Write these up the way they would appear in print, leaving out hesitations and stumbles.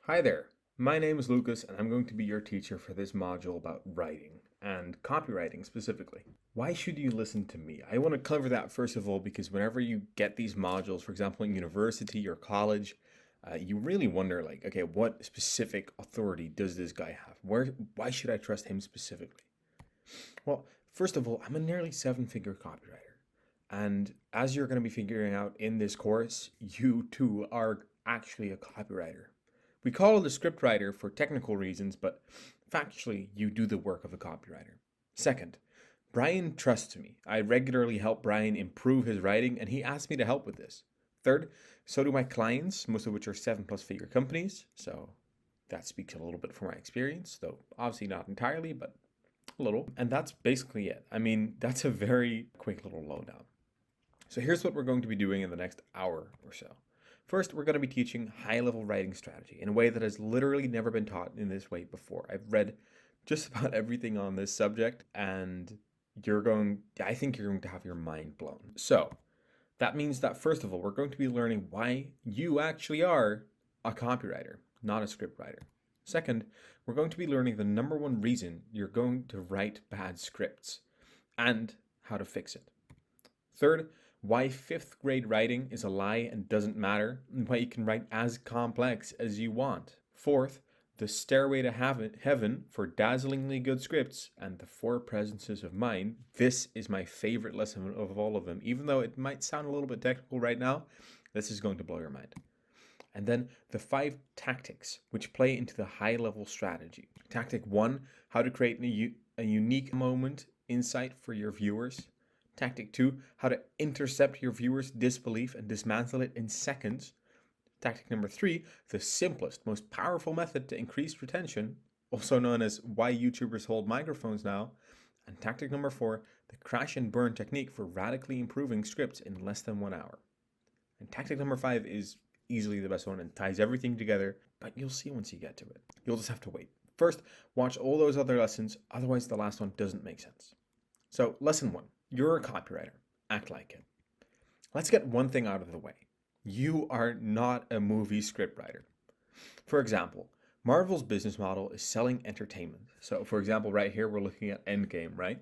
Hi there, my name is Lucas and I'm going to be your teacher for this module about writing and copywriting specifically. Why should you listen to me? I want to cover that first of all because whenever you get these modules, for example in university or college, you really wonder okay, what specific authority does this guy have? Why should I trust him specifically? Well, first of all, I'm a nearly seven-figure copywriter. And as you're going to be figuring out in this course, you too are actually a copywriter. We call it a scriptwriter for technical reasons, but factually, you do the work of a copywriter. Second, Brian trusts me. I regularly help Brian improve his writing, and he asked me to help with this. Third, so do my clients, most of which are 7+ figure companies. So that speaks a little bit from my experience, though obviously not entirely, but a little. And that's basically it. I mean, that's a very quick little lowdown. So here's what we're going to be doing in the next hour or so. First, we're going to be teaching high-level writing strategy in a way that has literally never been taught in this way before. I've read just about everything on this subject, and I think you're going to have your mind blown. So that means that first of all, we're going to be learning why you actually are a copywriter, not a scriptwriter. Second, we're going to be learning the number one reason you're going to write bad scripts and how to fix it. Third, why fifth grade writing is a lie and doesn't matter, and why you can write as complex as you want. Fourth, the stairway to heaven for dazzlingly good scripts and the four presences of mind. This is my favorite lesson of all of them. Even though it might sound a little bit technical right now, this is going to blow your mind. And then the 5 tactics which play into the high-level strategy. Tactic 1, how to create a unique moment insight for your viewers. Tactic 2, how to intercept your viewers' disbelief and dismantle it in seconds. Tactic number 3, the simplest, most powerful method to increase retention, also known as why YouTubers hold microphones now. And tactic number 4, the crash and burn technique for radically improving scripts in less than 1 hour. And tactic number 5 is easily the best one and ties everything together, but you'll see once you get to it. You'll just have to wait. First, watch all those other lessons, otherwise the last one doesn't make sense. So, lesson 1. You're a copywriter. Act like it. Let's get one thing out of the way. You are not a movie scriptwriter. For example, Marvel's business model is selling entertainment. So, for example, right here, we're looking at Endgame, right?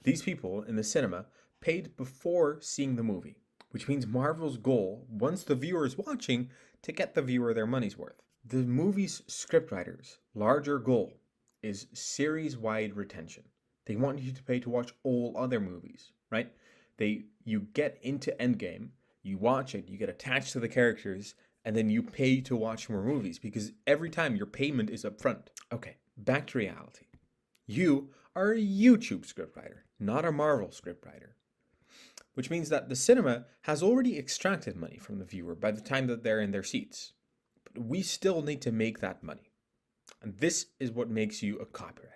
These people in the cinema paid before seeing the movie, which means Marvel's goal, once the viewer is watching, to get the viewer their money's worth. The movie's scriptwriter's larger goal is series-wide retention. They want you to pay to watch all other movies, right? You get into Endgame, you watch it, you get attached to the characters, and then you pay to watch more movies because every time your payment is upfront. Okay, back to reality. You are a YouTube scriptwriter, not a Marvel scriptwriter. Which means that the cinema has already extracted money from the viewer by the time that they're in their seats. But we still need to make that money. And this is what makes you a copywriter.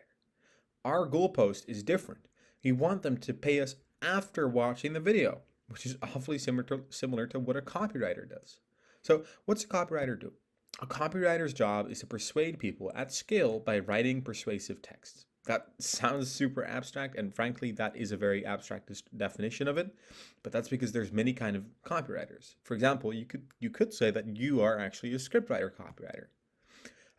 Our goalpost is different. We want them to pay us after watching the video, which is awfully similar to what a copywriter does. So what's a copywriter do? A copywriter's job is to persuade people at scale by writing persuasive texts. That sounds super abstract, and frankly, that is a very abstract definition of it, but that's because there's many kind of copywriters. For example, you could say that you are actually a scriptwriter copywriter.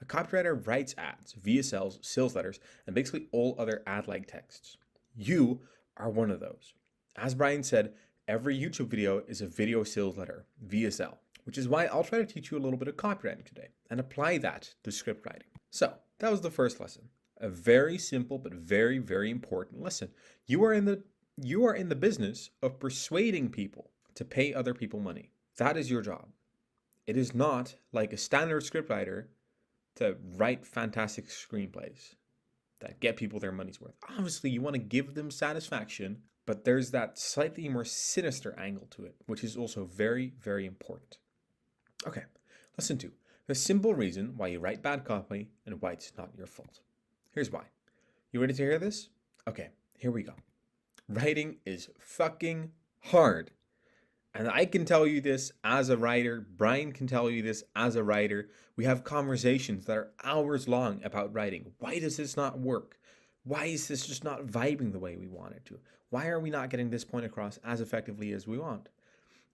A copywriter writes ads, VSLs, sales letters, and basically all other ad-like texts. You are one of those. As Brian said, every YouTube video is a video sales letter, VSL, which is why I'll try to teach you a little bit of copywriting today and apply that to script writing. So that was the first lesson. A very simple but very, very important lesson. You are in the business of persuading people to pay other people money. That is your job. It is not like a standard scriptwriter to write fantastic screenplays that get people their money's worth. Obviously, you want to give them satisfaction, but there's that slightly more sinister angle to it, which is also very, very important. Okay, lesson 2. The simple reason why you write bad copy and why it's not your fault. Here's why. You ready to hear this? Okay, here we go. Writing is fucking hard. And I can tell you this as a writer. Brian can tell you this as a writer. We have conversations that are hours long about writing. Why does this not work? Why is this just not vibing the way we want it to? Why are we not getting this point across as effectively as we want?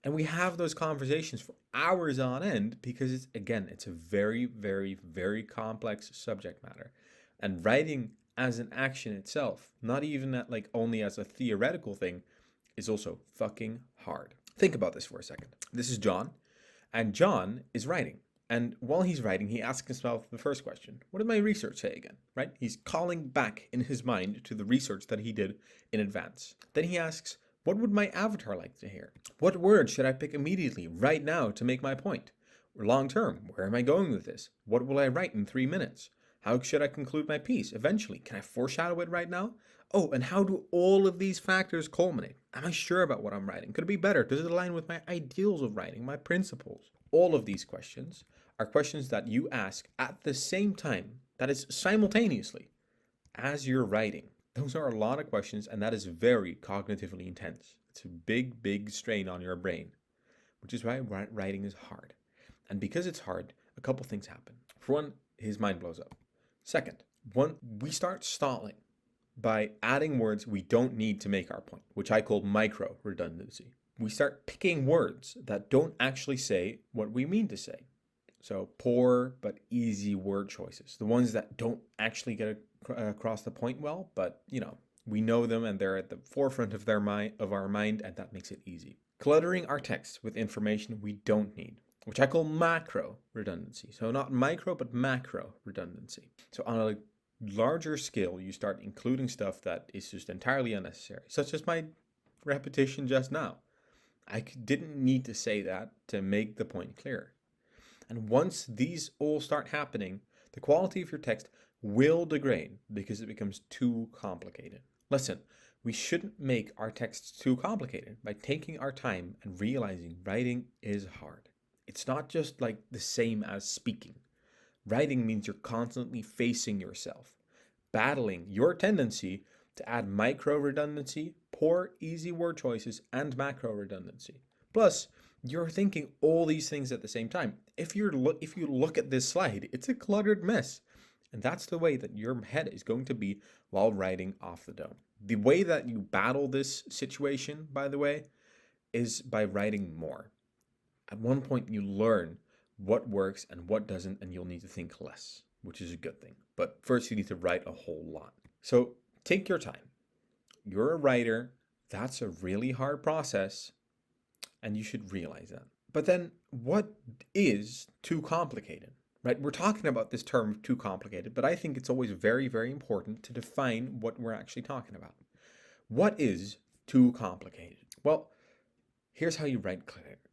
And we have those conversations for hours on end because it's a very, very, very complex subject matter. And writing as an action itself, not even like only as a theoretical thing, is also fucking hard. Think about this for a second. This is John, and John is writing. And while he's writing, he asks himself the first question: what did my research say again? Right? He's calling back in his mind to the research that he did in advance. Then he asks, what would my avatar like to hear? What words should I pick immediately, right now, to make my point? Long term, where am I going with this? What will I write in 3 minutes? How should I conclude my piece eventually? Can I foreshadow it right now? Oh, and how do all of these factors culminate? Am I sure about what I'm writing? Could it be better? Does it align with my ideals of writing, my principles? All of these questions are questions that you ask at the same time, that is simultaneously, as you're writing. Those are a lot of questions, and that is very cognitively intense. It's a big, big strain on your brain, which is why writing is hard. And because it's hard, a couple things happen. For one, his mind blows up. Second, we start stalling by adding words we don't need to make our point, which I call micro redundancy. We start picking words that don't actually say what we mean to say. So poor but easy word choices, the ones that don't actually get across the point well, but we know them and they're at the forefront of our mind, and that makes it easy. Cluttering our text with information we don't need, which I call macro redundancy. So not micro, but macro redundancy. So on a larger scale, you start including stuff that is just entirely unnecessary, such as my repetition just now. I didn't need to say that to make the point clear. And once these all start happening, the quality of your text will degrade because it becomes too complicated. Listen, we shouldn't make our texts too complicated by taking our time and realizing writing is hard. It's not just like the same as speaking. Writing means you're constantly facing yourself, battling your tendency to add micro redundancy, poor, easy word choices, and macro redundancy. Plus, you're thinking all these things at the same time. If you look at this slide, it's a cluttered mess. And that's the way that your head is going to be while writing off the dome. The way that you battle this situation, by the way, is by writing more. At one point, you learn what works and what doesn't, and you'll need to think less, which is a good thing. But first, you need to write a whole lot. So take your time. You're a writer. That's a really hard process, and you should realize that. But then what is too complicated, right? We're talking about this term too complicated, but I think it's always very, very important to define what we're actually talking about. What is too complicated? Well, here's how you write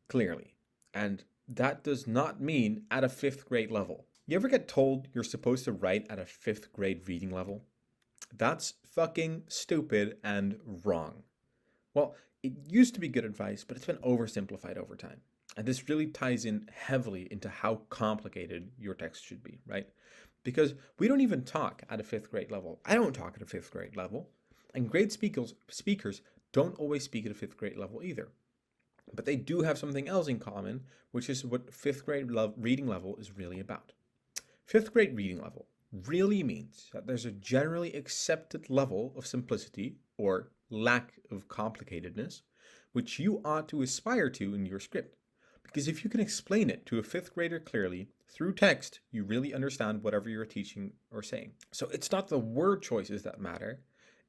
clearly. And that does not mean at a 5th grade level. You ever get told you're supposed to write at a 5th grade reading level? That's fucking stupid and wrong. Well, it used to be good advice, but it's been oversimplified over time. And this really ties in heavily into how complicated your text should be, right? Because we don't even talk at a 5th grade level. I don't talk at a 5th grade level. And great speakers don't always speak at a 5th grade level either. But they do have something else in common, which is what 5th grade reading level is really about. 5th grade reading level really means that there's a generally accepted level of simplicity or lack of complicatedness, which you ought to aspire to in your script. Because if you can explain it to a 5th grader clearly through text, you really understand whatever you're teaching or saying. So it's not the word choices that matter,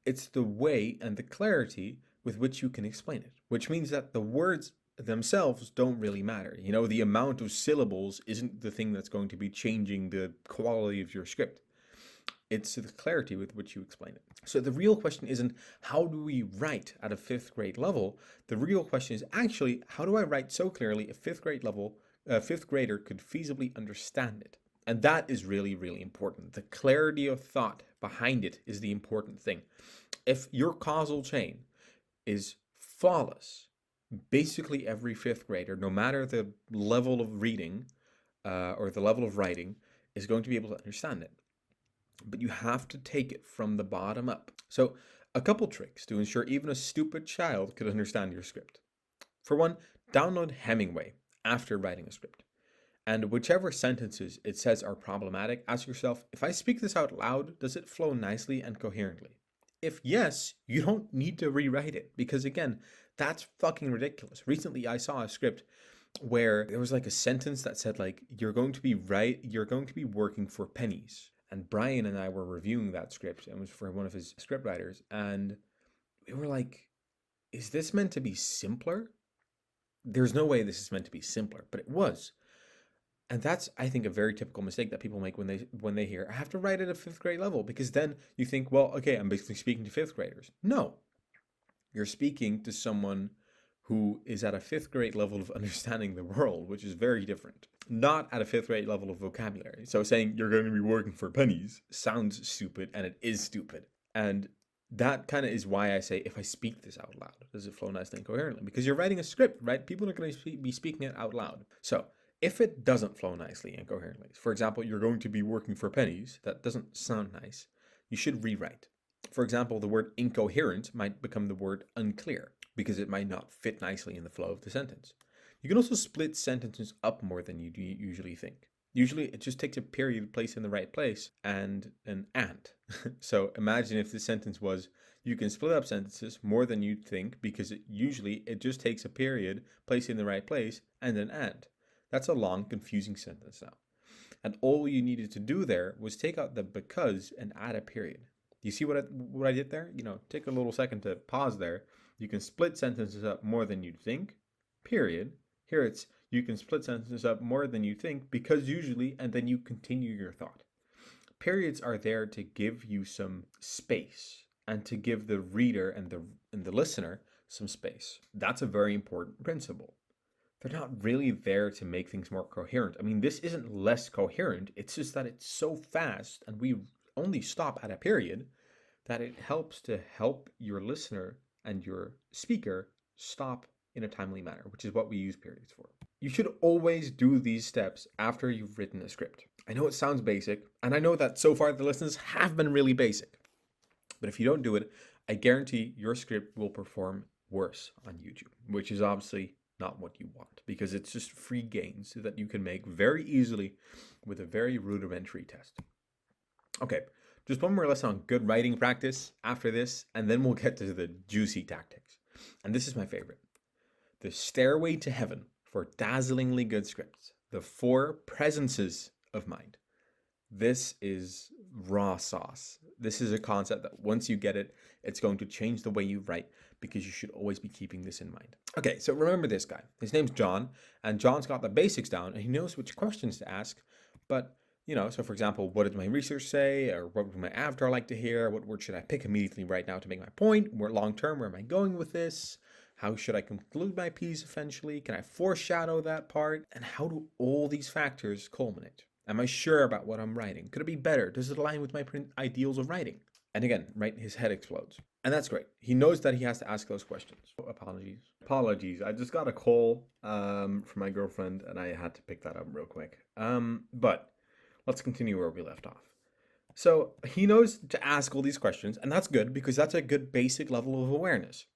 it's the way and the clarity with which you can explain it, which means that the words themselves don't really matter. The amount of syllables isn't the thing that's going to be changing the quality of your script. It's the clarity with which you explain it. So the real question isn't how do we write at a 5th grade level? The real question is actually how do I write so clearly a 5th grader could feasibly understand it? And that is really, really important. The clarity of thought behind it is the important thing. If your causal chain is flawless, basically every 5th grader, no matter the level of reading or the level of writing, is going to be able to understand it. But you have to take it from the bottom up. So a couple tricks to ensure even a stupid child could understand your script. For one, download Hemingway after writing a script. And whichever sentences it says are problematic, ask yourself, if I speak this out loud, does it flow nicely and coherently? If yes, you don't need to rewrite it because again, That's fucking ridiculous. Recently, I saw a script where there was like a sentence that said like, you're going to be working for pennies. And Brian and I were reviewing that script, and it was for one of his script writers, and we were like, is this meant to be simpler? There's no way this is meant to be simpler, but it was. And that's, I think, a very typical mistake that people make when they hear, I have to write at a fifth grade level, because then you think, well, okay, I'm basically speaking to fifth graders. No, you're speaking to someone who is at a fifth grade level of understanding the world, which is very different. Not at a fifth grade level of vocabulary. So saying you're going to be working for pennies sounds stupid, and it is stupid. And that kind of is why I say, if I speak this out loud, does it flow nicely and coherently? Because you're writing a script, right? People are going to be speaking it out loud. So if it doesn't flow nicely and coherently, for example, you're going to be working for pennies, that doesn't sound nice, you should rewrite. For example, the word incoherent might become the word unclear because it might not fit nicely in the flow of the sentence. You can also split sentences up more than you usually think. Usually it just takes a period placed in the right place and an and. So imagine if the sentence was, you can split up sentences more than you'd think because it just takes a period placed in the right place and an and. That's a long, confusing sentence now. And all you needed to do there was take out the because and add a period. You see what I did there? Take a little second to pause there. You can split sentences up more than you'd think, period. Here it's, you can split sentences up more than you think because usually, and then you continue your thought. Periods are there to give you some space and to give the reader and the listener some space. That's a very important principle. They're not really there to make things more coherent. I mean, this isn't less coherent. It's just that it's so fast and we only stop at a period that it helps to help your listener and your speaker stop in a timely manner, which is what we use periods for. You should always do these steps after you've written a script. I know it sounds basic, and I know that so far the lessons have been really basic. But if you don't do it, I guarantee your script will perform worse on YouTube, which is obviously not what you want, because it's just free gains that you can make very easily with a very rudimentary test. Okay, just one more lesson on good writing practice after this, and then we'll get to the juicy tactics. And this is my favorite. The stairway to heaven for dazzlingly good scripts. The 4 presences of mind. This is raw sauce. This is a concept that once you get it, it's going to change the way you write, because you should always be keeping this in mind. Okay, so remember this guy. His name's John, and John's got the basics down, and he knows which questions to ask. But, so for example, what did my research say? Or what would my avatar like to hear? What word should I pick immediately right now to make my point? Where long term, where am I going with this? How should I conclude my piece eventually? Can I foreshadow that part? And how do all these factors culminate? Am I sure about what I'm writing? Could it be better? Does it align with my ideals of writing? And again, right, his head explodes. And that's great. He knows that he has to ask those questions. Apologies. I just got a call from my girlfriend, and I had to pick that up real quick. But let's continue where we left off. So he knows to ask all these questions, and that's good, because that's a good basic level of awareness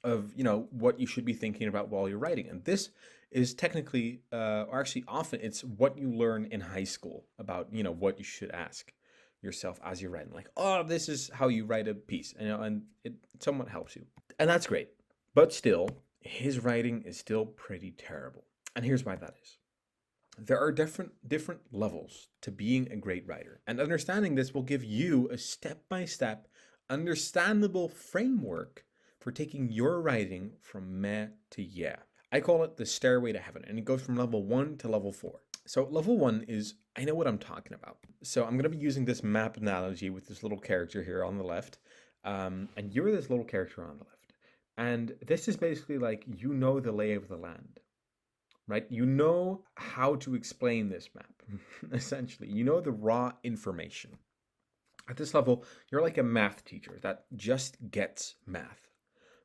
of, what you should be thinking about while you're writing. And this is technically, or actually often, it's what you learn in high school about, what you should ask yourself as you're writing. Like, oh, this is how you write a piece, and it somewhat helps you. And that's great. But still, his writing is still pretty terrible. And here's why that is. There are different levels to being a great writer. And understanding this will give you a step-by-step, understandable framework for taking your writing from meh to yeah. I call it the stairway to heaven, and it goes from level 1 to level 4. So level 1 is, I know what I'm talking about. So I'm going to be using this map analogy with this little character here on the left, and you're this little character on the left. And this is basically like, the lay of the land, right? You know how to explain this map, essentially. You know the raw information. At this level, you're like a math teacher that just gets math.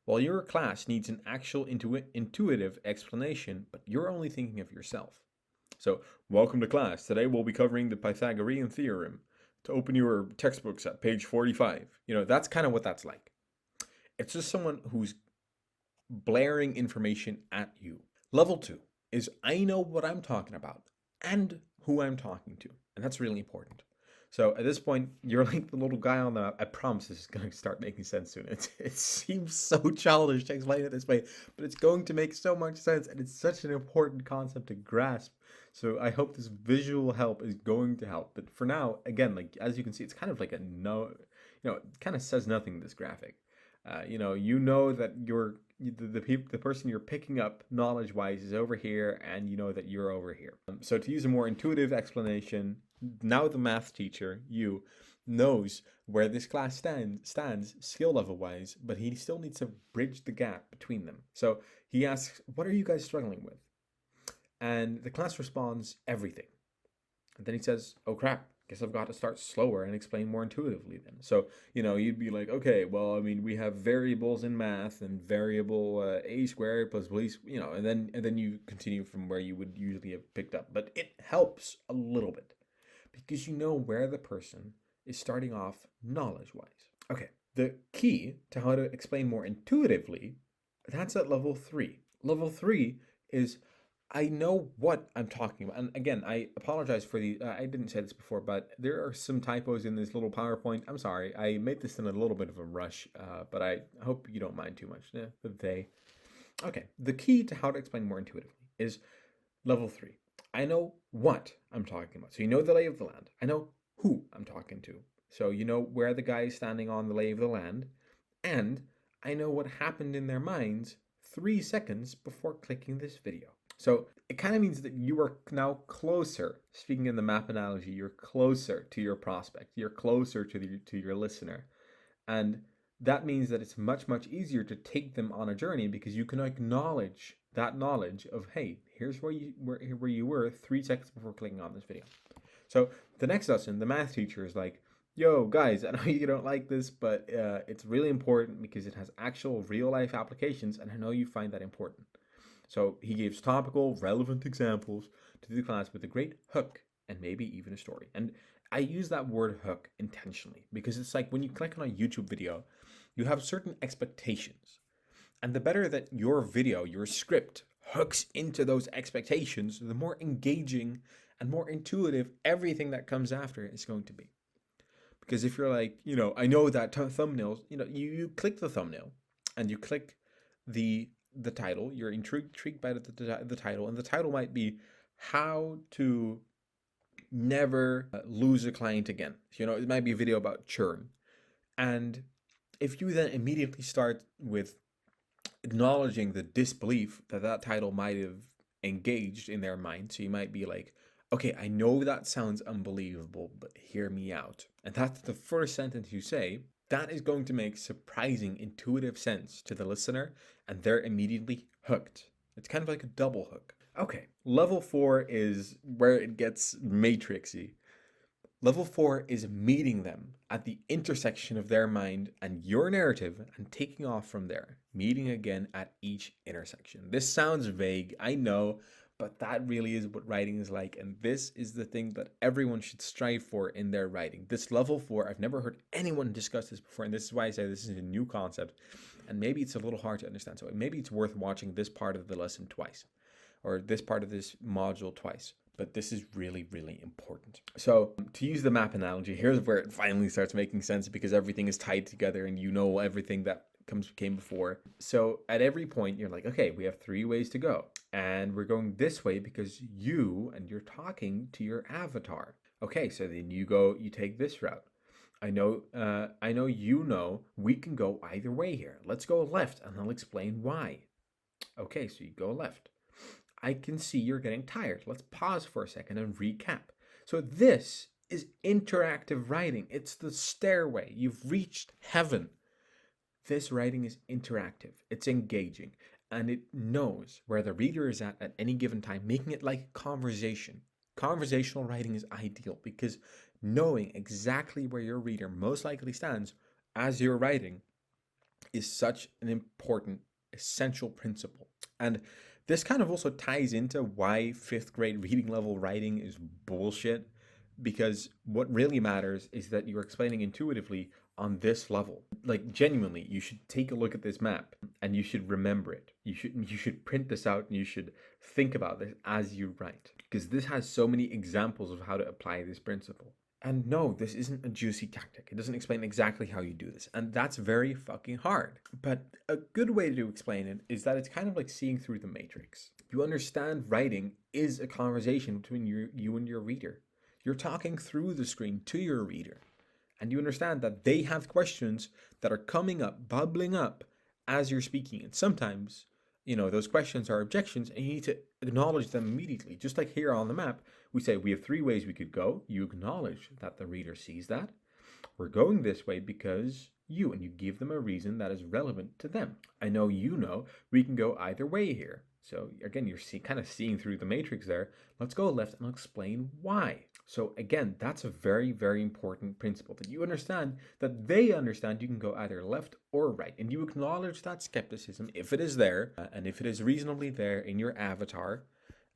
While your class needs an actual intuitive explanation, but you're only thinking of yourself. So, welcome to class. Today we'll be covering the Pythagorean theorem. To open your textbooks at page 45. That's kind of what that's like. It's just someone who's blaring information at you. Level 2 is I know what I'm talking about and who I'm talking to. And that's really important. So at this point, you're like the little guy on the map. I promise this is going to start making sense soon. It seems so childish to explain it this way, but it's going to make so much sense, and it's such an important concept to grasp. So I hope this visual help is going to help. But for now, again, like as you can see, it's kind of like a no, it kind of says nothing, this graphic. You know that the person you're picking up knowledge wise is over here, and you know that you're over here. So to use a more intuitive explanation, now the math teacher, you, knows where this class stands skill level wise, but he still needs to bridge the gap between them. So he asks, what are you guys struggling with? And the class responds, everything. And then he says, oh crap, guess I've got to start slower and explain more intuitively then. So, you'd be like, okay, well, I mean, we have variables in math and variable a squared plus b, and then you continue from where you would usually have picked up. But it helps a little bit because you know where the person is starting off knowledge-wise. Okay, the key to how to explain more intuitively, that's at level 3. Level 3 is I know what I'm talking about. And again, I apologize for I didn't say this before, but there are some typos in this little PowerPoint. I'm sorry. I made this in a little bit of a rush, but I hope you don't mind too much. Okay. The key to how to explain more intuitively is level 3. I know what I'm talking about. So you know the lay of the land. I know who I'm talking to. So you know where the guy is standing on the lay of the land. And I know what happened in their minds 3 seconds before clicking this video. So it kind of means that you are now closer, speaking in the map analogy, you're closer to your prospect, you're closer to your listener. And that means that it's much, much easier to take them on a journey because you can acknowledge that knowledge of, hey, here's where you were 3 seconds before clicking on this video. So the next lesson, the math teacher is like, yo, guys, I know you don't like this, but it's really important because it has actual real life applications, and I know you find that important. So he gives topical, relevant examples to the class with a great hook and maybe even a story. And I use that word hook intentionally because it's like when you click on a YouTube video, you have certain expectations. And the better that your video, your script, hooks into those expectations, the more engaging and more intuitive everything that comes after is going to be. Because if you're like, I know that thumbnails, you click the thumbnail and you click the title, you're intrigued by the title, and the title might be how to never lose a client again. It might be a video about churn. And if you then immediately start with acknowledging the disbelief that title might have engaged in their mind, so you might be like, okay, I know that sounds unbelievable, but hear me out. And that's the first sentence you say. That is going to make surprising, intuitive sense to the listener, and they're immediately hooked. It's kind of like a double hook. Okay, level 4 is where it gets matrixy. Level 4 is meeting them at the intersection of their mind and your narrative and taking off from there, meeting again at each intersection. This sounds vague, I know, but that really is what writing is like, and this is the thing that everyone should strive for in their writing. This level 4, I've never heard anyone discuss this before, and this is why I say this is a new concept, and maybe it's a little hard to understand, so maybe it's worth watching this part of the lesson twice, or this part of this module twice. But this is really, really important. So to use the map analogy, here's where it finally starts making sense because everything is tied together and you know everything that came before. So at every point, you're like, okay, we have 3 ways to go. And we're going this way because you're talking to your avatar. Okay, so then you take this route. I know we can go either way here. Let's go left and I'll explain why. Okay, so you go left. I can see you're getting tired. Let's pause for a second and recap. So this is interactive writing. It's the stairway. You've reached heaven. This writing is interactive. It's engaging. And it knows where the reader is at any given time, making it like conversation. Conversational writing is ideal because knowing exactly where your reader most likely stands as you're writing is such an important, essential principle. And this kind of also ties into why 5th grade reading level writing is bullshit, because what really matters is that you're explaining intuitively on this level. Like genuinely, you should take a look at this map and you should remember it. You should print this out and you should think about this as you write, because this has so many examples of how to apply this principle. And no, this isn't a juicy tactic. It doesn't explain exactly how you do this. And that's very fucking hard. But a good way to explain it is that it's kind of like seeing through the matrix. You understand writing is a conversation between you and your reader. You're talking through the screen to your reader. And you understand that they have questions that are coming up, bubbling up as you're speaking. And sometimes, those questions are objections and you need to acknowledge them immediately. Just like here on the map, we say we have 3 ways we could go. You acknowledge that the reader sees that. We're going this way because and you give them a reason that is relevant to them. I know we can go either way here. So again, you're kind of seeing through the matrix there. Let's go left and I'll explain why. So again, that's a very, very important principle, that you understand that they understand you can go either left or right. And you acknowledge that skepticism if it is there, and if it is reasonably there in your avatar,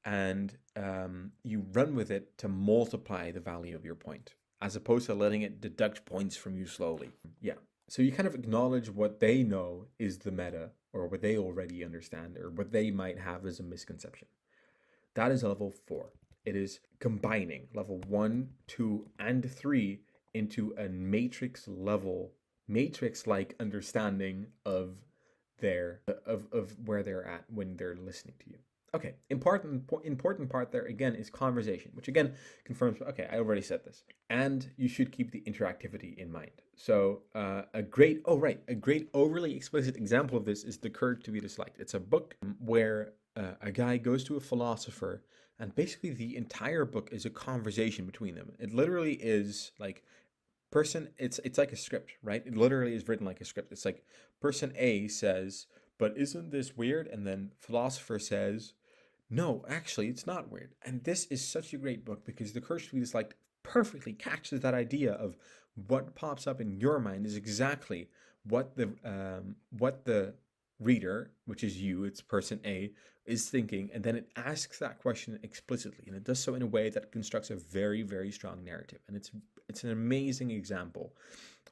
and you run with it to multiply the value of your point, as opposed to letting it deduct points from you slowly. Yeah. So you kind of acknowledge what they know is the meta, or what they already understand, or what they might have as a misconception. That is level 4. It is combining level 1, 2, and 3 into a matrix-like understanding of where they're at when they're listening to you. Okay, important part there again is conversation, which again confirms, okay, I already said this. And you should keep the interactivity in mind. So a great overly explicit example of this is The Courage to Be Disliked. It's a book where a guy goes to a philosopher, and basically the entire book is a conversation between them. It literally is like it's like a script, right? It literally is written like a script. It's like person A says, but isn't this weird? And then philosopher says, no, actually, it's not weird. And this is such a great book because The Courage to Be Disliked perfectly catches that idea of what pops up in your mind is exactly what the reader, which is you, it's person A, is thinking, and then it asks that question explicitly, and it does so in a way that constructs a very, very strong narrative. And it's an amazing example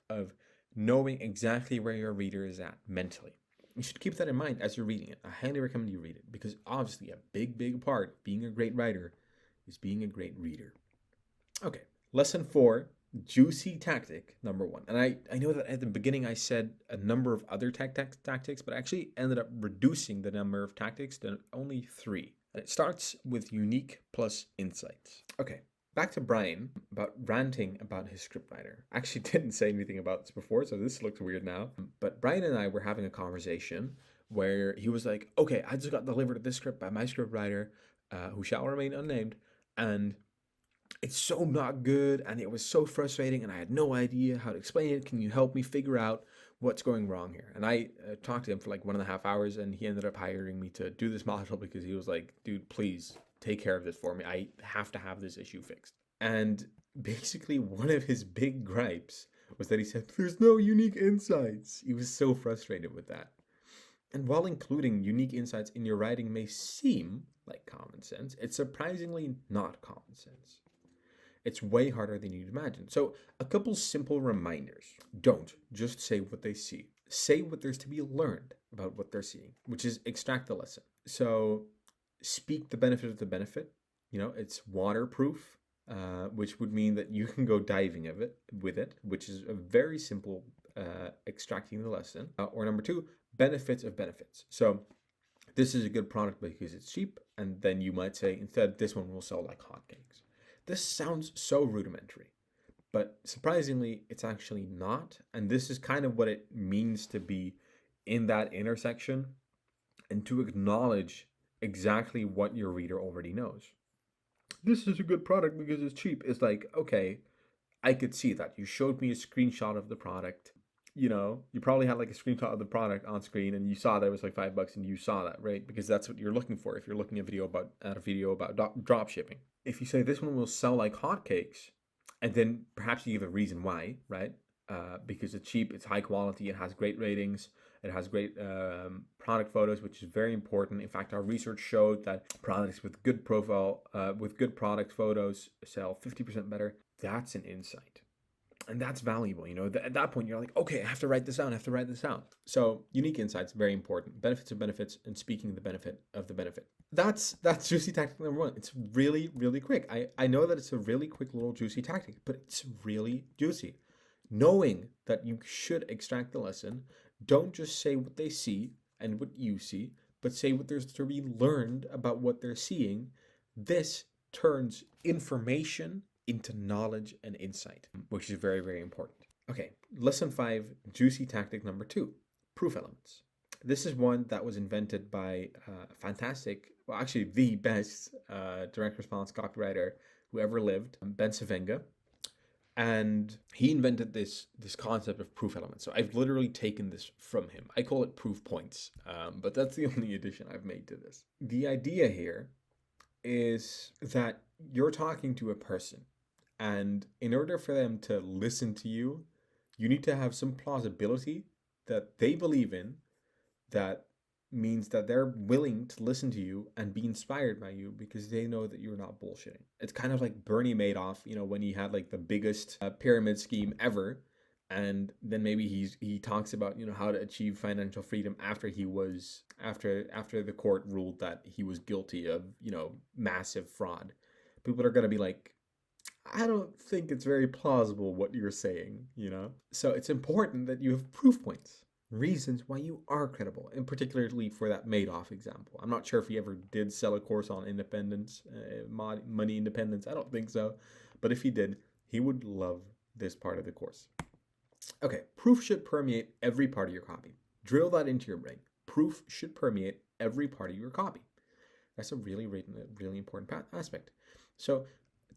of knowing exactly where your reader is at mentally. You should keep that in mind as you're reading it. I highly recommend you read it, because obviously a big, big part being a great writer is being a great reader. Okay, lesson 4, juicy tactic number 1. And I know that at the beginning I said a number of other tactics, but I actually ended up reducing the number of tactics to only 3. And it starts with unique plus insights. Okay, back to Brian about ranting about his scriptwriter. I actually didn't say anything about this before, so this looks weird now. But Brian and I were having a conversation where he was like, okay, I just got delivered this script by my scriptwriter, who shall remain unnamed, and it's so not good, and it was so frustrating, and I had no idea how to explain it. Can you help me figure out what's going wrong here? And I talked to him for like 1.5 hours, and he ended up hiring me to do this module because he was like, dude, please take care of this for me. I have to have this issue fixed. And basically one of his big gripes was that he said, there's no unique insights. He was so frustrated with that. And while including unique insights in your writing may seem like common sense, it's surprisingly not common sense. It's way harder than you'd imagine. So a couple simple reminders. Don't just say what they see. Say what there's to be learned about what they're seeing, which is extract the lesson. So speak the benefit of the benefit. It's waterproof, which would mean that you can go diving with it, which is a very simple extracting the lesson. Or number 2, benefits of benefits. So this is a good product because it's cheap. And then you might say, instead, this one will sell like hotcakes. This sounds so rudimentary, but surprisingly, it's actually not. And this is kind of what it means to be in that intersection and to acknowledge exactly what your reader already knows. This is a good product because it's cheap. It's like, okay, I could see that. You showed me a screenshot of the product. You probably had like a screenshot of the product on screen and you saw that it was like $5 and you saw that, right? Because that's what you're looking for if you're looking at a video about drop shipping. If you say this one will sell like hotcakes, and then perhaps you give a reason why, right? Because it's cheap, it's high quality, it has great ratings, it has great product photos, which is very important. In fact, our research showed that products with good profile, with good product photos sell 50% better. That's an insight. And that's valuable. At that point, you're like, okay, I have to write this down. I have to write this down. So unique insights, very important. Benefits of benefits and speaking the benefit of the benefit. That's juicy tactic number one. It's really, really quick. I know that it's a really quick little juicy tactic, but it's really juicy. Knowing that you should extract the lesson, don't just say what they see and what you see, but say what there's to be learned about what they're seeing. This turns information into knowledge and insight, which is very, very important. Okay, lesson 5, juicy tactic number 2, proof elements. This is one that was invented by well, actually the best direct response copywriter who ever lived, Ben Savenga. And he invented this concept of proof elements. So I've literally taken this from him. I call it proof points, but that's the only addition I've made to this. The idea here is that you're talking to a person, and in order for them to listen to you, you need to have some plausibility that they believe in, that means that they're willing to listen to you and be inspired by you because they know that you're not bullshitting. It's kind of like Bernie Madoff, when he had like the biggest pyramid scheme ever, and then maybe he talks about how to achieve financial freedom after the court ruled that he was guilty of massive fraud. People are going to be like, I don't think it's very plausible what you're saying, So it's important that you have proof points, reasons why you are credible, and particularly for that Madoff example. I'm not sure if he ever did sell a course on independence, money independence. I don't think so. But if he did, he would love this part of the course. Okay, proof should permeate every part of your copy. Drill that into your brain. Proof should permeate every part of your copy. That's a really, really, really important aspect. So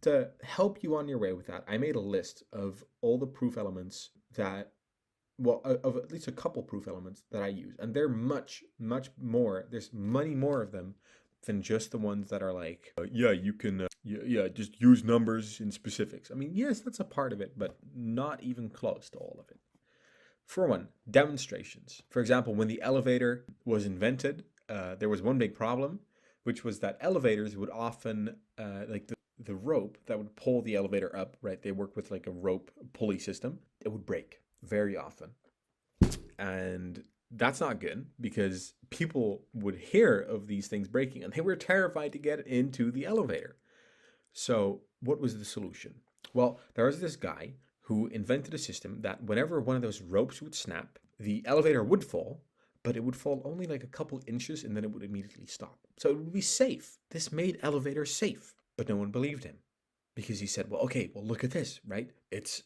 to help you on your way with that, I made a list of all the proof elements of at least a couple proof elements that I use. And they're much, much more. There's many more of them than just the ones that are like, you can, just use numbers in specifics. I mean, yes, that's a part of it, but not even close to all of it. For one, demonstrations. For example, when the elevator was invented, there was one big problem, which was that elevators would often, like the rope that would pull the elevator up, right? They work with like a rope pulley system. It would break very often. And that's not good because people would hear of these things breaking and they were terrified to get into the elevator. So what was the solution? Well, there was this guy who invented a system that whenever one of those ropes would snap, the elevator would fall, but it would fall only like a couple inches and then it would immediately stop. So it would be safe. This made elevators safe, but no one believed him because he said, well, look at this, right? It's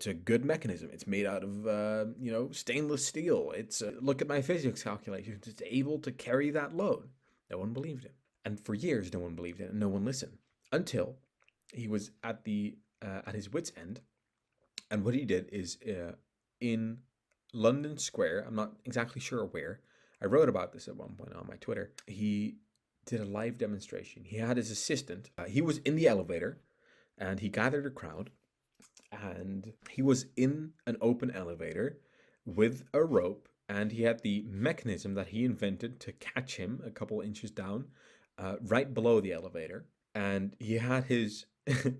a good mechanism. It's made out of, stainless steel. Look at my physics calculations. It's able to carry that load. No one believed him. And for years, no one believed it and no one listened until he was at his wit's end. And what he did is in London Square, I'm not exactly sure where, I wrote about this at one point on my Twitter, he did a live demonstration. He had his assistant. He was in the elevator and he gathered a crowd. And he was in an open elevator with a rope, and he had the mechanism that he invented to catch him a couple inches down, right below the elevator. And he had his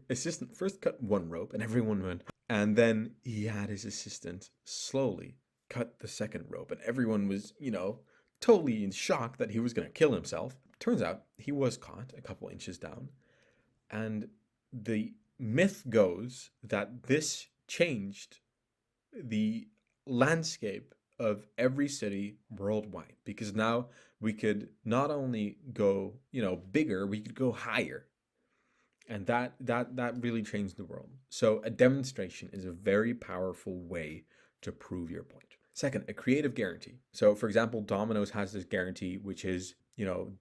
assistant first cut one rope, and everyone went. And then he had his assistant slowly cut the second rope, and everyone was, totally in shock that he was going to kill himself. Turns out he was caught a couple inches down, and the myth goes that this changed the landscape of every city worldwide because now we could not only go, bigger, we could go higher. And that really changed the world. So a demonstration is a very powerful way to prove your point. Second, a creative guarantee. So for example, Domino's has this guarantee, which is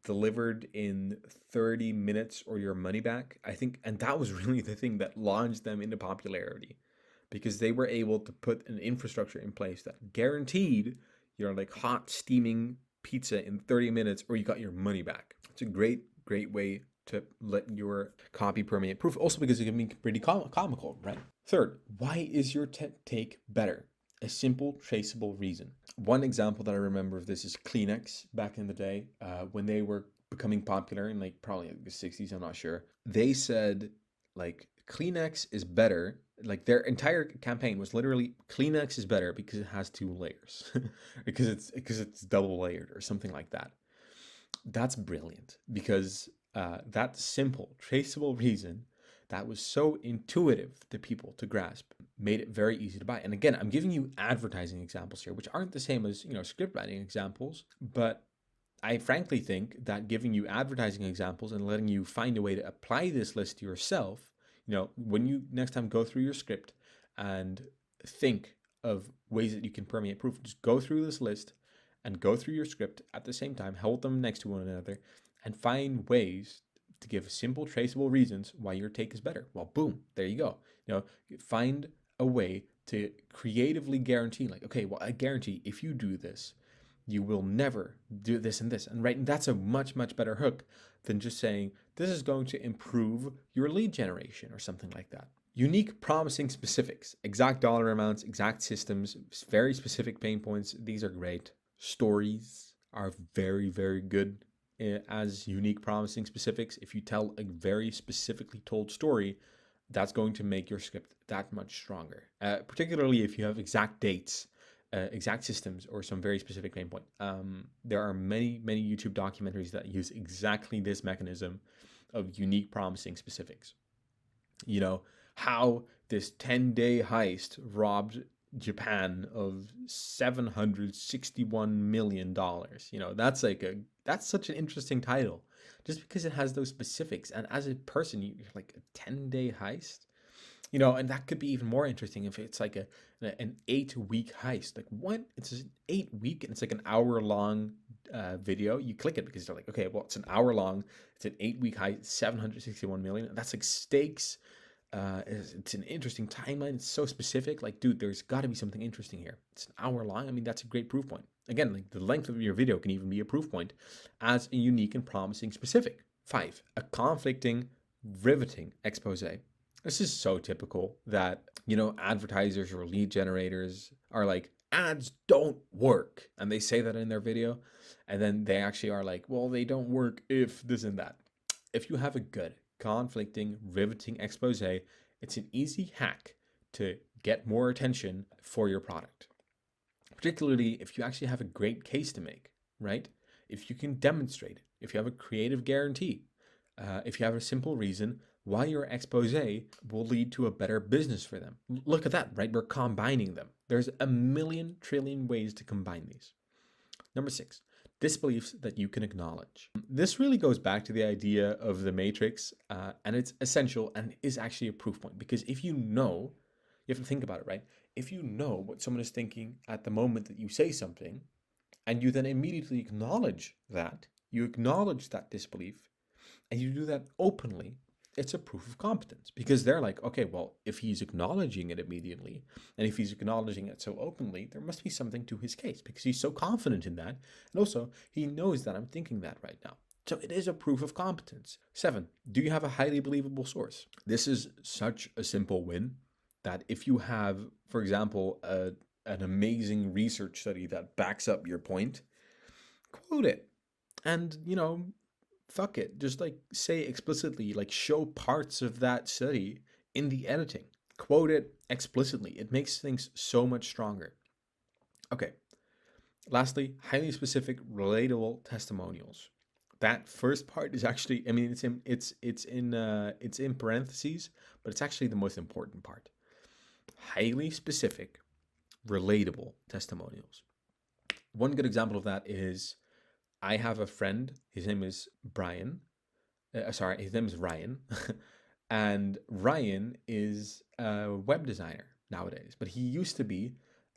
delivered in 30 minutes or your money back, I think. And that was really the thing that launched them into popularity because they were able to put an infrastructure in place that guaranteed like hot steaming pizza in 30 minutes or you got your money back. It's a great way to let your copy permeate proof. Also because it can be pretty comical, right? Third, why is your take better? A simple, traceable reason. One example that I remember of this is Kleenex back in the day when they were becoming popular in probably the 60s, I'm not sure. They said Kleenex is better. Like their entire campaign was literally Kleenex is better because it has two layers, because it's double layered or something like that. That's brilliant because that simple, traceable reason that was so intuitive to people to grasp made it very easy to buy. And again, I'm giving you advertising examples here, which aren't the same as, script writing examples, but I frankly think that giving you advertising examples and letting you find a way to apply this list to yourself, when you next time go through your script and think of ways that you can permeate proof, just go through this list and go through your script at the same time, hold them next to one another, and find ways to give simple, traceable reasons why your take is better. Well, boom, there you go. Find a way to creatively guarantee, like, okay, well, I guarantee if you do this, you will never do this and this. And right, and that's a much, much better hook than just saying, this is going to improve your lead generation or something like that. Unique, promising specifics, exact dollar amounts, exact systems, very specific pain points. These are great. Stories are very, very good as unique, promising specifics. If you tell a very specifically told story, that's going to make your script that much stronger, particularly if you have exact dates, exact systems, or some very specific pain point. There are many, many YouTube documentaries that use exactly this mechanism of unique, promising specifics. How this 10-day heist robbed Japan of $761 million. That's such an interesting title just because it has those specifics. And as a person, you're like, a 10-day heist, and that could be even more interesting if it's like an 8-week heist. Like, what? It's an 8-week and it's like an hour-long video. You click it because you're like, okay, well, it's an hour long. It's an 8-week heist, 761 million. That's like stakes. It's an interesting timeline. It's so specific. Like, dude, there's got to be something interesting here. It's an hour long. I mean, that's a great proof point. Again, like the length of your video can even be a proof point as a unique and promising specific. 5, a conflicting, riveting expose. This is so typical that, advertisers or lead generators are like, ads don't work. And they say that in their video. And then they actually are like, well, they don't work if this and that. If you have a good, conflicting, riveting expose, it's an easy hack to get more attention for your product. Particularly if you actually have a great case to make, right? If you can demonstrate it, if you have a creative guarantee, if you have a simple reason why your expose will lead to a better business for them. Look at that, right? We're combining them. There's a million trillion ways to combine these. Number 6, disbeliefs that you can acknowledge. This really goes back to the idea of the matrix, and it's essential and is actually a proof point, because if you have to think about it, right? If you know what someone is thinking at the moment that you say something, and you then immediately acknowledge that, you acknowledge that disbelief, and you do that openly, it's a proof of competence, because they're like, okay, well, if he's acknowledging it immediately, and if he's acknowledging it so openly, there must be something to his case, because he's so confident in that. And also, he knows that I'm thinking that right now. So it is a proof of competence. 7, do you have a highly believable source? This is such a simple win that if you have, for example, an amazing research study that backs up your point, quote it. And, fuck it. Just like say explicitly, like show parts of that study in the editing. Quote it explicitly. It makes things so much stronger. Okay. Lastly, highly specific, relatable testimonials. That first part is actually, I mean, it's in parentheses, but it's actually the most important part. Highly specific, relatable testimonials. One good example of that is, I have a friend, his name is Brian. His name is Ryan. And Ryan is a web designer nowadays, but he used to be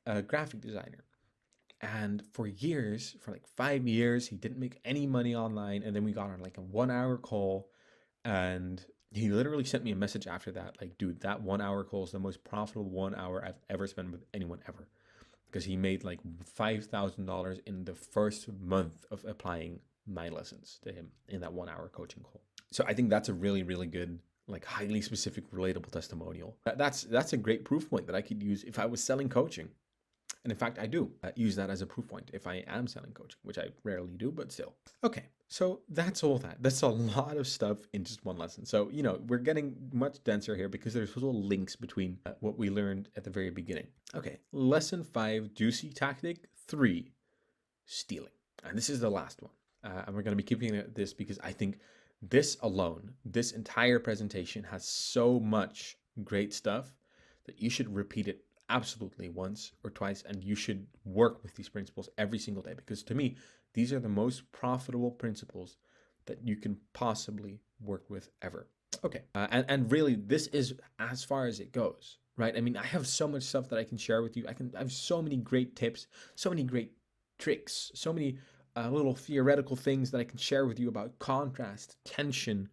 a graphic designer. And for years, for like 5 years, he didn't make any money online. And then we got on like a 1-hour call, and he literally sent me a message after that. Like, dude, that 1-hour call is the most profitable 1 hour I've ever spent with anyone ever. Because he made like $5,000 in the first month of applying my lessons to him in that 1-hour coaching call. So I think that's a really, really good, like highly specific, relatable testimonial. That's a great proof point that I could use if I was selling coaching. And in fact, I do use that as a proof point if I am selling coaching, which I rarely do, but still. Okay, So that's all that. That's a lot of stuff in just one lesson. So, we're getting much denser here because there's little links between what we learned at the very beginning. Okay, lesson 5, juicy tactic 3, stealing. And this is the last one. And we're going to be keeping this because I think this alone, this entire presentation has so much great stuff that you should repeat it absolutely once or twice, and you should work with these principles every single day, because to me, these are the most profitable principles that you can possibly work with ever. Okay, and really, this is as far as it goes, right? I mean, I have so much stuff that I can share with you. I have so many great tips, so many great tricks, so many little theoretical things that I can share with you about contrast, tension,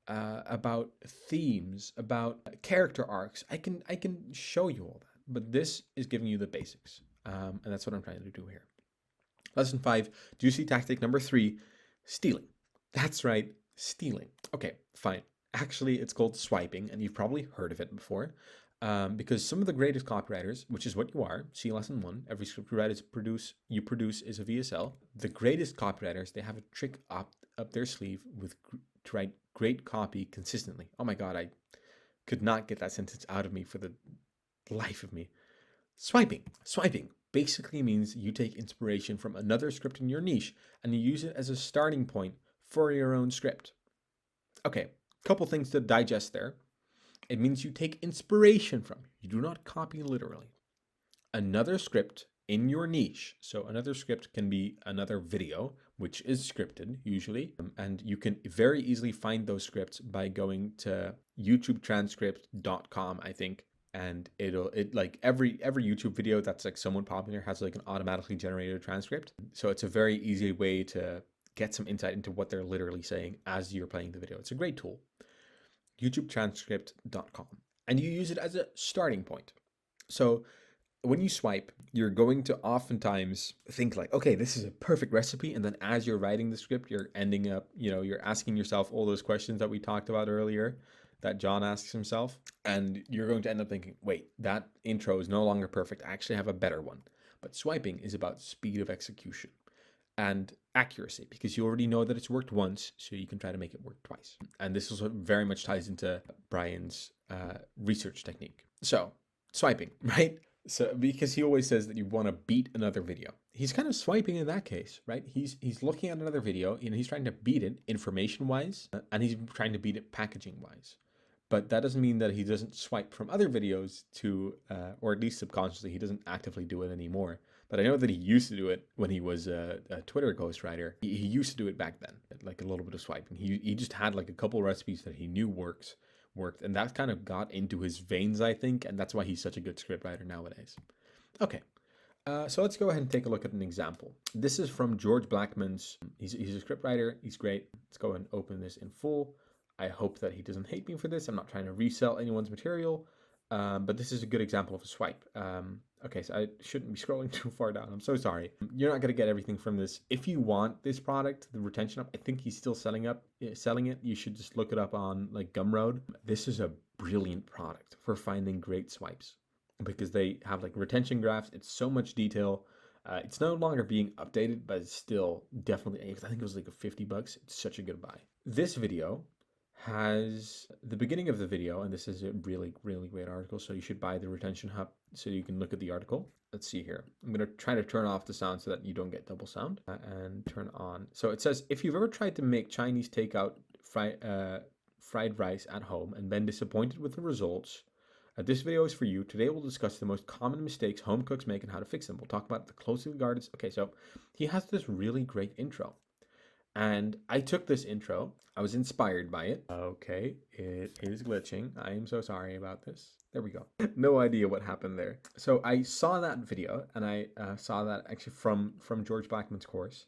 about themes, about character arcs. I can show you all that, but this is giving you the basics, and that's what I'm trying to do here. Lesson 5, juicy tactic number 3, stealing. That's right, stealing. Okay, fine. Actually, it's called swiping, and you've probably heard of it before. Because some of the greatest copywriters, which is what you are, see lesson 1, every script you produce is a VSL. The greatest copywriters, they have a trick up their sleeve to write great copy consistently. Oh my God, I could not get that sentence out of me for the life of me. Swiping basically means you take inspiration from another script in your niche and you use it as a starting point for your own script. Okay, couple things to digest there. It means you take inspiration from, you do not copy literally, another script in your niche. So another script can be another video, which is scripted usually. And you can very easily find those scripts by going to youtubetranscript.com, I think. And like every YouTube video that's like somewhat popular has like an automatically generated transcript. So it's a very easy way to get some insight into what they're literally saying as you're playing the video. It's a great tool. YouTubetranscript.com. And you use it as a starting point. So when you swipe, you're going to oftentimes think like, okay, this is a perfect recipe. And then as you're writing the script, you're ending up, you're asking yourself all those questions that we talked about earlier that John asks himself. And you're going to end up thinking, wait, that intro is no longer perfect. I actually have a better one. But swiping is about speed of execution and accuracy, because you already know that it's worked once, so you can try to make it work twice. And this also very much ties into Brian's research technique. So swiping, right? So because he always says that you want to beat another video, he's kind of swiping in that case, right? He's looking at another video, he's trying to beat it information wise, and he's trying to beat it packaging wise. But that doesn't mean that he doesn't swipe from other videos to, or at least subconsciously, he doesn't actively do it anymore. But I know that he used to do it when he was a Twitter ghostwriter. He used to do it back then, like a little bit of swiping. He just had like a couple recipes that he knew worked, and that kind of got into his veins, I think, and that's why he's such a good scriptwriter nowadays. Okay, so let's go ahead and take a look at an example. This is from George Blackman's. He's a scriptwriter. He's great. Let's go ahead and open this in full. I hope that he doesn't hate me for this. I'm not trying to resell anyone's material, but this is a good example of a swipe. Okay, so I shouldn't be scrolling too far down. I'm so sorry. You're not going to get everything from this. If you want this product, the retention up, I think he's still selling it. You should just look it up on like Gumroad. This is a brilliant product for finding great swipes because they have like retention graphs. It's so much detail. It's no longer being updated, but it's still definitely, I think it was like $50. It's such a good buy. This video has the beginning of the video, and this is a really, really great article, so you should buy the retention hub so you can look at the article. Let's see here. I'm going to try to turn off the sound so that you don't get double sound, and turn on. So it says, if you've ever tried to make Chinese takeout fried rice at home and been disappointed with the results, this video is for you. Today we'll discuss the most common mistakes home cooks make and how to fix them. We'll talk about the closely guarded. Okay, so he has this really great intro. And I took this intro. I was inspired by it. Okay, it is glitching. I am so sorry about this. There we go. No idea what happened there. So I saw that video, and I saw that actually from George Blackman's course,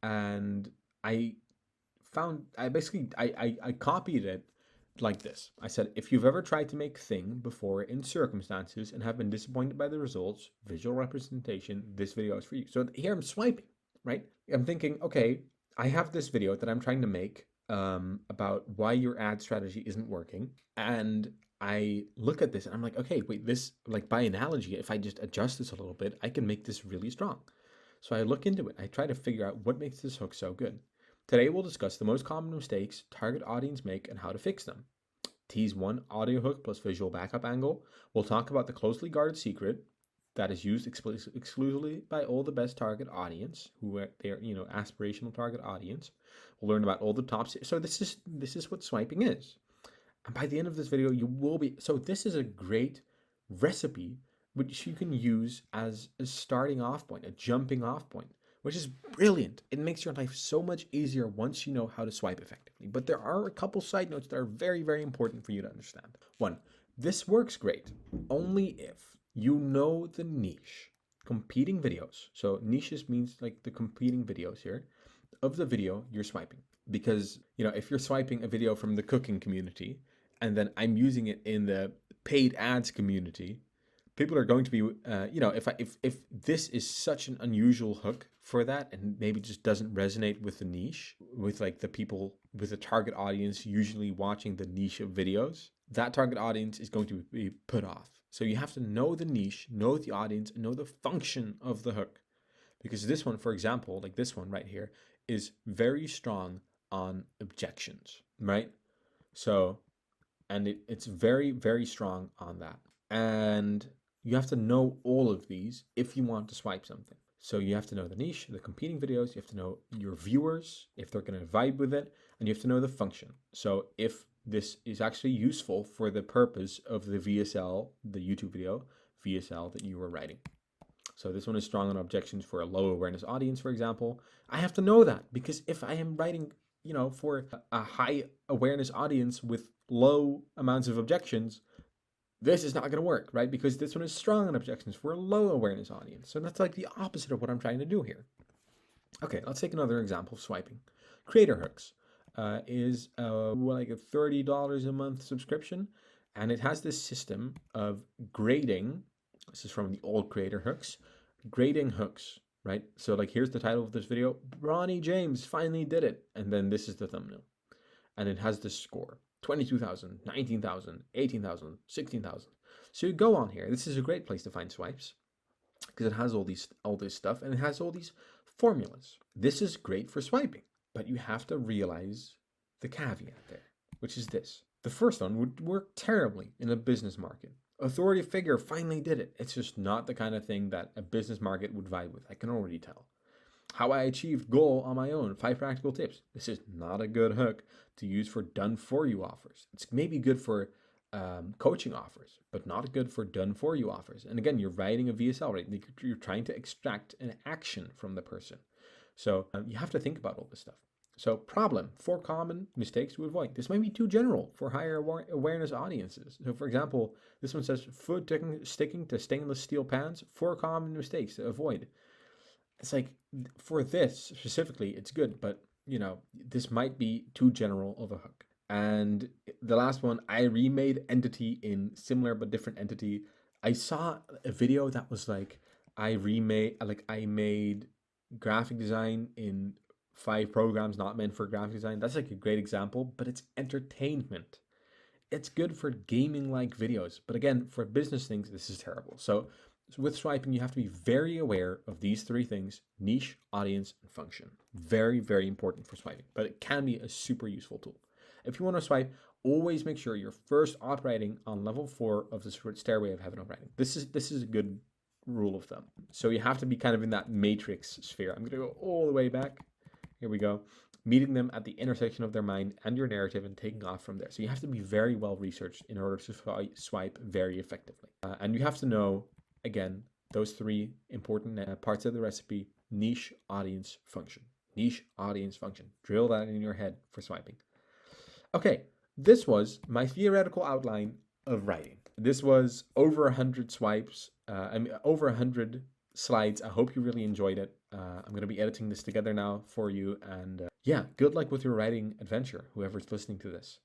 and I copied it like this. I said, if you've ever tried to make thing before in circumstances and have been disappointed by the results, visual representation, this video is for you. So here I'm swiping, right? I'm thinking, okay, I have this video that I'm trying to make about why your ad strategy isn't working. And I look at this and I'm like, okay, wait, this, like by analogy, if I just adjust this a little bit, I can make this really strong. So I look into it. I try to figure out what makes this hook so good. Today we'll discuss the most common mistakes target audience make and how to fix them. Tease 1 audio hook plus visual backup angle. We'll talk about the closely guarded secret that is used exclusively by all the best target audience, who are their aspirational target audience. We'll learn about all the tops. So this is what swiping is. And by the end of this video, you will be, so this is a great recipe which you can use as a starting off point, a jumping off point, which is brilliant. It makes your life so much easier once you know how to swipe effectively. But there are a couple side notes that are very, very important for you to understand. 1, this works great only if you know the niche. Competing videos. So niches means like the competing videos here of the video you're swiping. Because, if you're swiping a video from the cooking community and then I'm using it in the paid ads community, people are going to be, if this is such an unusual hook for that and maybe just doesn't resonate with the niche, with like the people, with the target audience usually watching the niche of videos, that target audience is going to be put off. So you have to know the niche, know the audience, and know the function of the hook. Because this one, for example, like this one right here, is very strong on objections, right? So, and it's very, very strong on that. And you have to know all of these if you want to swipe something. So you have to know the niche, the competing videos, you have to know your viewers, if they're going to vibe with it, and you have to know the function. So if this is actually useful for the purpose of the VSL, the YouTube video VSL that you were writing. So this one is strong on objections for a low awareness audience, for example. I have to know that because if I am writing, for a high awareness audience with low amounts of objections, this is not going to work, right? Because this one is strong on objections for a low awareness audience. So that's like the opposite of what I'm trying to do here. Okay, let's take another example of swiping. Creator hooks is like a $30 a month subscription, and it has this system of grading. This is from the old creator hooks, grading hooks, right? So like here's the title of this video, Bronny James finally did it. And then this is the thumbnail. And it has this score, 22,000, 19,000, 18,000, 16,000. So you go on here. This is a great place to find swipes because it has all this stuff and it has all these formulas. This is great for swiping, but you have to realize the caveat there, which is this. The first one would work terribly in a business market. Authority figure finally did it. It's just not the kind of thing that a business market would vibe with. I can already tell. How I achieved goal on my own, 5 practical tips. This is not a good hook to use for done for you offers. It's maybe good for coaching offers, but not good for done for you offers. And again, you're writing a VSL, right? You're trying to extract an action from the person. So you have to think about all this stuff. So problem, 4 common mistakes to avoid. This might be too general for higher awareness audiences. So for example, this one says food sticking to stainless steel pans, 4 common mistakes to avoid. It's like, for this specifically, it's good, but this might be too general of a hook. And the last one, I remade entity in similar but different entity. I saw a video that was like, I made graphic design in 5 programs not meant for graphic design. That's like a great example, but it's entertainment. It's good for gaming-like videos, but again, for business things, this is terrible. So with swiping, you have to be very aware of these 3 things: niche, audience, and function. Very, very important for swiping, but it can be a super useful tool. If you want to swipe, always make sure you're first operating on level 4 of the stairway of heaven of writing. This is a good rule of thumb. So you have to be kind of in that matrix sphere. I'm going to go all the way back. Here we go. Meeting them at the intersection of their mind and your narrative and taking off from there. So you have to be very well researched in order to swipe very effectively. And you have to know, again, those 3 important parts of the recipe: niche, audience, function. Niche, audience, function. Drill that in your head for swiping. Okay, this was my theoretical outline of writing. This was over 100 swipes, over 100 slides. I hope you really enjoyed it. I'm going to be editing this together now for you. And yeah, good luck with your writing adventure, whoever's listening to this.